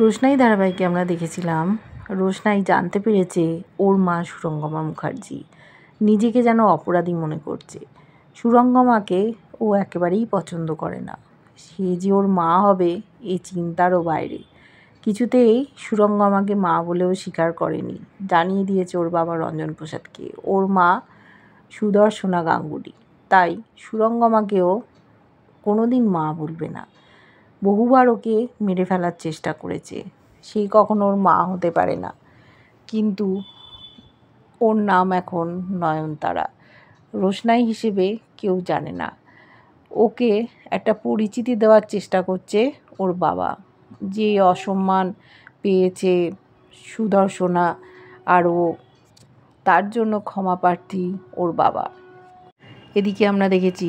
রোশনাই ধারাবাহিকে আমরা দেখেছিলাম রোশনাই জানতে পেরেছে ওর মা সুরঙ্গমা মুখার্জি, নিজেকে যেন অপরাধী মনে করছে। সুরঙ্গমাকে ও একেবারেই পছন্দ করে না, সে যে ওর মা হবে এই চিন্তারও বাইরে। কিছুতেই সুরঙ্গমাকে মা বলেও স্বীকার করেনি, জানিয়ে দিয়েছে ওর বাবা রঞ্জন প্রসাদকে ওর মা সুদর্শনা গাঙ্গুলি। তাই সুরঙ্গমাকেও কোনোদিন মা বলবে না। বহুবার ওকে মেরে ফেলার চেষ্টা করেছে, সে কখনো ওর মা হতে পারে না। কিন্তু ওর নাম এখন নয়নতারা, রোশনাই হিসেবে কেউ জানে না। ওকে একটা পরিচিতি দেওয়ার চেষ্টা করছে ওর বাবা, যে অসম্মান পেয়েছে সুদর্শনা, আর ও তার জন্য ক্ষমা প্রার্থী ওর বাবা। এদিকে আমরা দেখেছি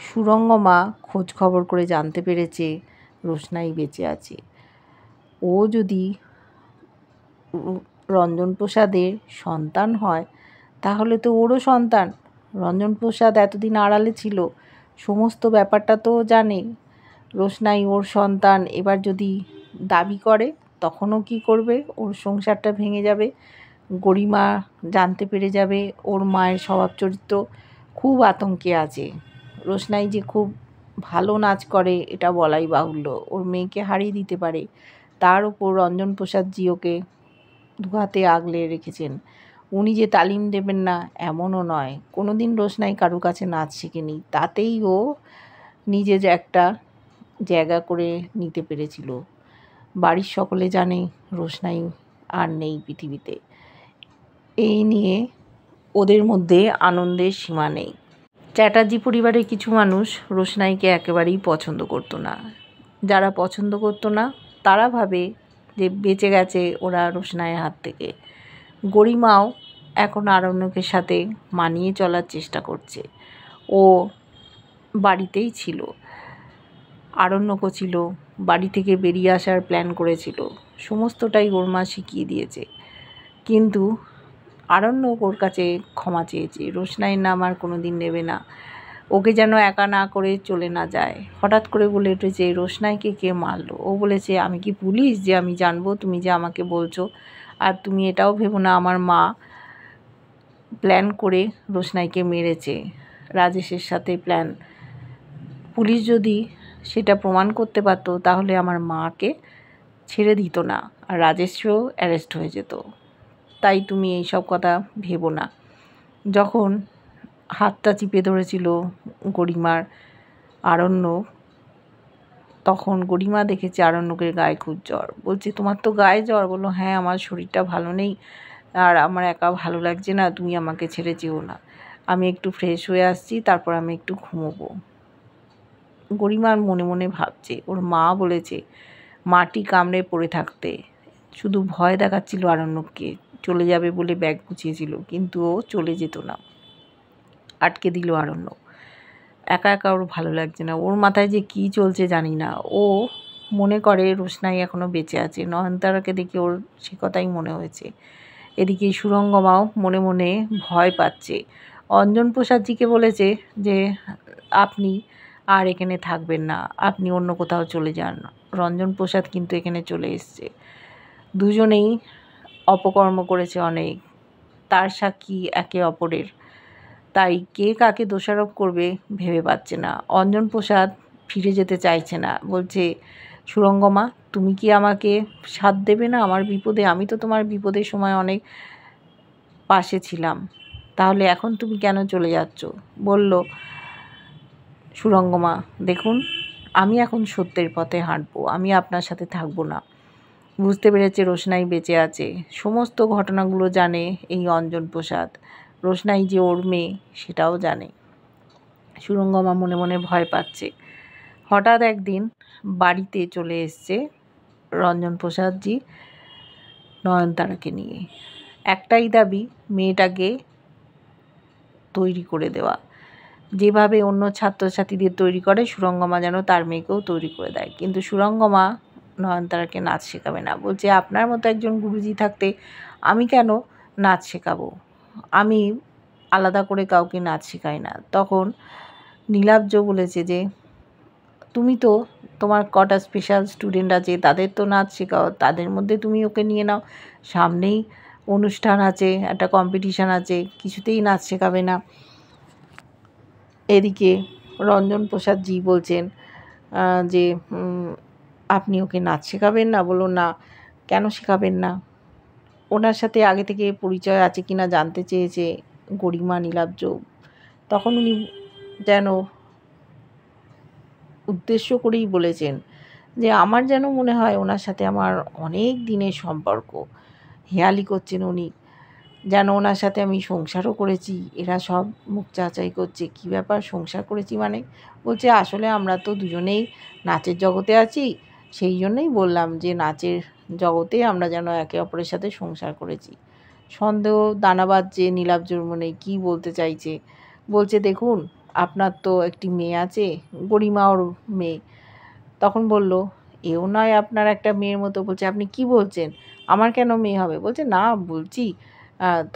সুরঙ্গমা খোঁজ খবর করে জানতে পেরেছে রোশনাই বেঁচে আছে। ও যদি রঞ্জন প্রসাদের সন্তান হয় তাহলে তো ওরও সন্তান। রঞ্জন প্রসাদ এতদিন আড়ালে ছিল, সমস্ত ব্যাপারটা তো জানে। রোশনাই ওর সন্তান এবার যদি দাবি করে তখনও কি করবে? ওর সংসারটা ভেঙে যাবে, গরিমা জানতে পেরে যাবে ওর মায়ের স্বভাব চরিত্র। খুব আতঙ্কে আছে। রোশনাই যে খুব ভালো নাচ করে এটা বলাই বাহুল্য, ওর মেয়েকে হারিয়ে দিতে পারে। তার উপর রঞ্জন প্রসাদজি ওকে দুহাতে আগলে রেখেছেন। উনি যে তালিম দেবেন না এমনও নয়, কোনো দিন রোশনাই কারুর কাছে নাচ শেখেনি, তাতেই ও নিজে যে একটা জায়গা করে নিতে পেরেছিল। বাড়ির সকলে জানে রোশনাই আর নেই পৃথিবীতে। এই নিয়ে ওদের মধ্যে আনন্দের সীমা নেই। চ্যাটার্জি পরিবারের কিছু মানুষ রোশনাইকে একেবারেই পছন্দ করতো না। যারা পছন্দ করতো না তারা ভাবে যে বেঁচে গেছে ওরা রোশনাইয়ের হাত থেকে। গরিমাও এখন আরণ্যকের সাথে মানিয়ে চলার চেষ্টা করছে। ও বাড়িতেই ছিল, আরণ্যকও ছিল, বাড়ি থেকে বেরিয়ে আসার প্ল্যান করেছিল, সমস্তটাই ওর মা শিখিয়ে দিয়েছে। কিন্তু আরণ্যক ওর কাছে ক্ষমা চেয়েছে, রোশনাইয়ের নাম আর কোনো দিন নেবে না, ওকে যেন একা না করে চলে না যায়। হঠাৎ করে বলে উঠেছে রোশনাইকে কে মারলো। ও বলেছে আমি কি পুলিশ যে আমি জানবো তুমি যে আমাকে বলছো? আর তুমি এটাও ভেবো না আমার মা প্ল্যান করে রোশনাইকে মেরেছে, রাজেশের সাথে প্ল্যান। পুলিশ যদি সেটা প্রমাণ করতে পারতো তাহলে আমার মাকে ছেড়ে দিত না, আর রাজেশও অ্যারেস্ট হয়ে যেত। তাই তুমি এই সব কথা ভেবো না। যখন হাতটা চিপে ধরেছিল গরিমার আরণ্যক, তখন গরিমা দেখেছে আরণ্যকের গায়ে খুব জ্বর। বলছে তোমার তো গায়ে জ্বর? বললো হ্যাঁ, আমার শরীরটা ভালো নেই, আর আমার একা ভালো লাগছে না, তুমি আমাকে ছেড়ে যেও না, আমি একটু ফ্রেশ হয়ে আসছি, তারপর আমি একটু ঘুমোবো। গরিমার মনে মনে ভাবছে ওর মা বলেছে মাটি কামড়ে পড়ে থাকতে, শুধু ভয় দেখাচ্ছিল আরণ্যককে, চলে যাবে বলে ব্যাগ গুছিয়েছিল, কিন্তু ও চলে যেত না, আটকে দিল আরণ্যক। একা একা ওর ভালো লাগছে না, ওর মাথায় যে কী চলছে জানি না। ও মনে করে রোশনাই এখনও বেঁচে আছে, নয়নতারাকে দেখে ওর সে কথাই মনে হয়েছে। এদিকে সুরঙ্গমাও মনে মনে ভয় পাচ্ছে। অঞ্জন প্রসাদজিকে বলেছে যে আপনি আর এখানে থাকবেন না, আপনি অন্য কোথাও চলে যান। রঞ্জন প্রসাদ কিন্তু এখানে চলে এসছে। দুজনেই অপকর্ম করেছে অনেক, তার সাক্ষী একে অপরের, তাই কে কাকে দোষারোপ করবে ভেবে পাচ্ছে না। অঞ্জন প্রসাদ ফিরে যেতে চাইছে না, বলছে সুরঙ্গমা তুমি কি আমাকে সাথ দেবে না আমার বিপদে? আমি তো তোমার বিপদের সময় অনেক পাশে ছিলাম, তাহলে এখন তুমি কেন চলে যাচ্ছ? বলল সুরঙ্গমা দেখুন আমি এখন সত্যের পথে হাঁটবো, আমি আপনার সাথে থাকবো না। বুঝতে পেরেছে রোশনাই বেঁচে আছে, সমস্ত ঘটনাগুলো জানে এই অঞ্জন প্রসাদ, রোশনাই যে ওর মেয়ে সেটাও জানে। সুরঙ্গমা মনে মনে ভয় পাচ্ছে। হঠাৎ একদিন বাড়িতে চলে এসছে রঞ্জন প্রসাদজি নয়নতারাকে নিয়ে। একটাই দাবি, মেয়েটাকে তৈরি করে দেওয়া, যেভাবে অন্য ছাত্রছাত্রীদের তৈরি করে সুরঙ্গমা যেন তার মেয়েকেও তৈরি করে দেয়। কিন্তু সুরঙ্গমা নয়নতারাকে নাচ শেখাবে না, বলছে আপনার মতো একজন গুরুজি থাকতে আমি কেন নাচ শেখাবো, আমি আলাদা করে কাউকে নাচ শেখাই না। তখন নীলাব্জ বলেছে যে তুমি তো তোমার কটা স্পেশাল স্টুডেন্ট আছে, তাদের তো নাচ শেখাও, তাদের মধ্যে তুমি ওকে নিয়ে নাও। সামনেই অনুষ্ঠান আছে, একটা কম্পিটিশান আছে, কিছুতেই নাচ শেখাবে না। এদিকে রঞ্জন প্রসাদজি বলছেন যে আপনি ওকে নাচ শেখাবেন না? বলল, না, কেন শেখাবেন না? ওনার সাথে আগে থেকে পরিচয় আছে কিনা জানতে চেয়েছে গরিমা নীলাব্জ। তখন উনি যেন উদ্দেশ্য করেই বলেছেন যে আমার যেন মনে হয় ওনার সাথে আমার অনেক দিনের সম্পর্ক। হেঁয়ালি করছেন উনি, যেন ওনার সাথে আমি সংসারও করেছি। এরা সব মুখ চাচাই করছে, কী ব্যাপার সংসার করেছি মানে? বলছে আসলে আমরা তো দুজনেই নাচের জগতে আছি, সেই জন্যই বললাম যে নাচের জগতে আমরা যেন একে অপরের সাথে সংসার করেছি। সন্দেহ দানা বাজছে নীলাব্জর মনে, কী বলতে চাইছে। বলছে, দেখুন আপনার তো একটি মেয়ে আছে, গরিমা ওর মেয়ে। তখন বলল, এও নয় আপনার একটা মেয়ের মতো। বলছে, আপনি কি বলছেন? আমার কেন মেয়ে হবে? বলছে, না বলছি।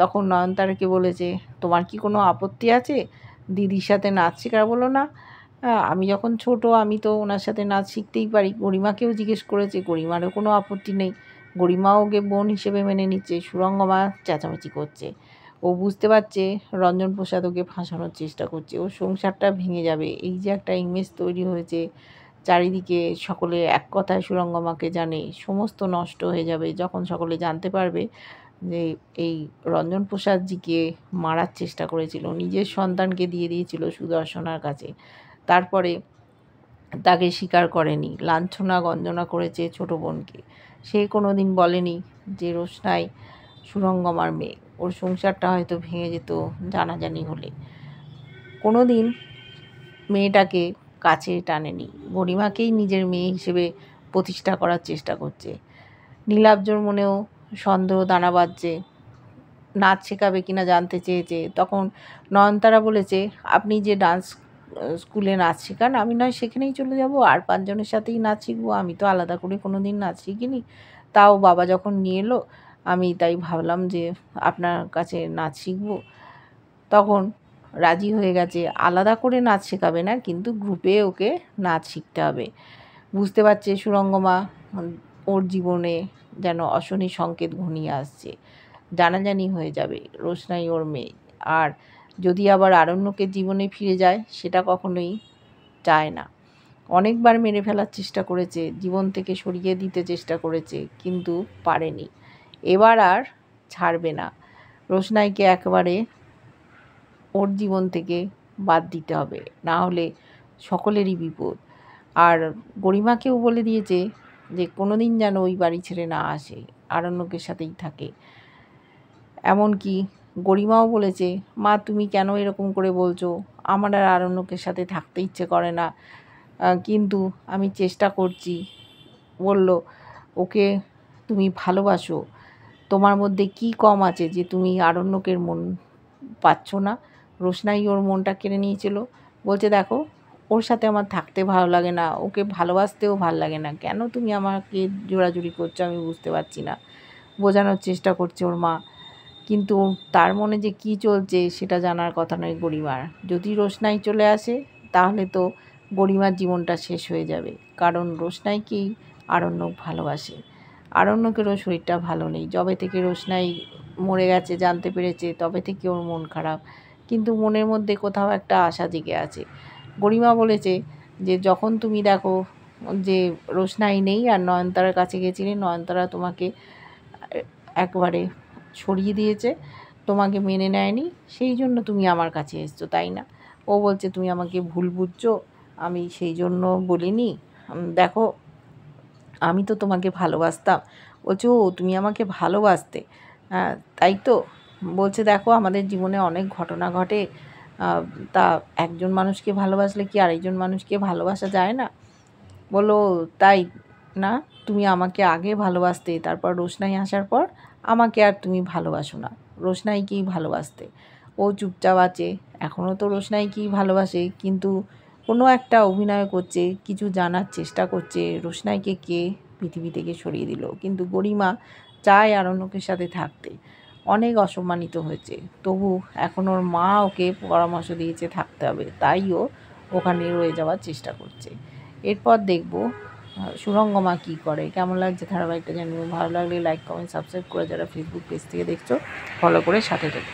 তখন নয়নতারাকে বলেছে, তোমার কি কোনো আপত্তি আছে দিদির সাথে নাচ শেখার? বলল, না, আমি যখন ছোট আমি তো ওনার সাথে নাচ শিখতেই পারি। গরিমাকেও জিজ্ঞেস করেছে, গরিমারও কোনো আপত্তি নেই। গরিমাও ওকে বোন হিসেবে মেনে নিচ্ছে। সুরঙ্গমা চেঁচামেচি করছে। ও বুঝতে পারছে রঞ্জন প্রসাদ ওকে ফাঁসানোর চেষ্টা করছে, ওর সংসারটা ভেঙে যাবে। এই যে একটা ইমেজ তৈরি হয়েছে, চারিদিকে সকলে এক কথায় সুরঙ্গমাকে জানে, সমস্ত নষ্ট হয়ে যাবে যখন সকলে জানতে পারবে যে এই রঞ্জন প্রসাদজিকে মারার চেষ্টা করেছিল, নিজের সন্তানকে দিয়ে দিয়েছিল সুদর্শনার কাছে। তারপরে তাকে স্বীকার করেনি, লাঞ্ছনা গঞ্জনা করেছে ছোটো বোনকে। সে কোনো দিন বলেনি যে রোশনাই সুরঙ্গমার মেয়ে। ওর সংসারটা হয়তো ভেঙে যেত জানাজানি হলে। কোনো দিন মেয়েটাকে কাছে টানেনি, গরিমাকেই নিজের মেয়ে হিসেবে প্রতিষ্ঠা করার চেষ্টা করছে। নীলাব্জর মনেও সন্দেহ দানা বাজছে, নাচ শেখাবে কিনা জানতে চেয়েছে। তখন নয়নতারা বলেছে, আপনি যে ডান্স স্কুলে নাচ শেখান, আমি নয় সেখানেই চলে যাব, আর 5 জনের সাথেই নাচ শিখবো। আমি তো আলাদা করে কোনো দিন নাচ শিখিনি, তাও বাবা যখন নিয়ে এলো আমি তাই ভাবলাম যে আপনার কাছে নাচ শিখবো। তখন রাজি হয়ে গেছে, আলাদা করে নাচ শেখাবে না, কিন্তু গ্রুপে ওকে নাচ শিখতে হবে। বুঝতে পারছে সুরঙ্গমা ওর জীবনে যেন অশনি সংকেত ঘনিয়ে আসছে, জানাজানি হয়ে যাবে রোশনাই ওর মেয়ে। আর যদি আবার আরণ্যকের জীবনে ফিরে যায়, সেটা কখনোই চায় না। অনেকবার মেরে ফেলার চেষ্টা করেছে, জীবন থেকে সরিয়ে দিতে চেষ্টা করেছে, কিন্তু পারেনি। এবার আর ছাড়বে না। রোশনাইকে একেবারে ওর জীবন থেকে বাদ দিতে হবে, না হলে সকলেরই বিপদ। আর গরিমাকেও বলে দিয়েছে যে কোনো দিন যেন ওই বাড়ি ছেড়ে না আসে, আরণ্যকের সাথেই থাকে। এমনকি গরিমাও বলেছে, মা তুমি কেন এরকম করে বলছো? আমার আর আরণ্যকের সাথে থাকতে ইচ্ছে করে না, কিন্তু আমি চেষ্টা করছি। বলল, ওকে তুমি ভালোবাসো, তোমার মধ্যে কি কম আছে যে তুমি আরণ্যকের মন পাচ্ছ না? রোশনাই ওর মনটা কেড়ে নিয়েছিল। বলছে, দেখো ওর সাথে আমার থাকতে ভালো লাগে না, ওকে ভালোবাসতেও ভালো লাগে না, কেন তুমি আমাকে জোরাজুরি করছো আমি বুঝতে পারছি না। বোঝানোর চেষ্টা করছে ওর মা, কিন্তু তার মনে যে কি চলছে সেটা জানার কথা নয় গরিমার। যদি রোশনাই চলে আসে তাহলে তো গরিমার জীবনটা শেষ হয়ে যাবে, কারণ রোশনাইকেই আরণ্যক ভালোবাসে। আরণ্যকেরও শরীরটা ভালো নেই, যবে থেকে রোশনাই মরে গেছে জানতে পেরেছে তবে থেকে ওর মন খারাপ, কিন্তু মনের মধ্যে কোথাও একটা আশা জেগে আছে। গরিমা বলেছে যে যখন তুমি দেখো যে রোশনাই নেই আর নয়নতারার কাছে গেছিলে, নয়নতারা তোমাকে একবারে সরিয়ে দিয়েছে, তোমাকে মেনে নেয়নি, সেই জন্য তুমি আমার কাছে এসছো, তাই না? ও বলছে, তুমি আমাকে ভুল বুঝছো, আমি সেই জন্য বলিনি। দেখো আমি তো তোমাকে ভালোবাসতাম। বলছে, ও তুমি আমাকে ভালোবাসতে, হ্যাঁ তাই তো। বলছে, দেখো আমাদের জীবনে অনেক ঘটনা ঘটে, তা একজন মানুষকে ভালোবাসলে কি আরেকজন মানুষকে ভালোবাসা যায় না? বলো, তাই না? তুমি আমাকে আগে ভালোবাসতে, তারপর রোশনাই আসার পর আমাকে আর তুমি ভালোবাসো না, রোশনাইকেই ভালোবাসতে। ও চুপচাপ আছে, এখনও তো রোশনাইকেই ভালোবাসে, কিন্তু কোনো একটা অভিনয় করছে, কিছু জানার চেষ্টা করছে রোশনাইকে কে পৃথিবী থেকে সরিয়ে দিল। কিন্তু গরিমা চায় আরণ্যকের সাথে থাকতে, অনেক অসম্মানিত হয়েছে, তবু এখন ওর মা ওকে পরামর্শ দিয়েছে থাকতে হবে, তাই ও ওখানে রয়ে যাওয়ার চেষ্টা করছে। এরপর দেখব সুরঙ্গমা কী করে। কেমন লাগছে ধারাবাহিকটা জানিও। ভালো লাগলে লাইক কমেন্ট সাবস্ক্রাইব করে যারা ফেসবুক পেজ থেকে দেখছো ফলো করে সাথে থেকো।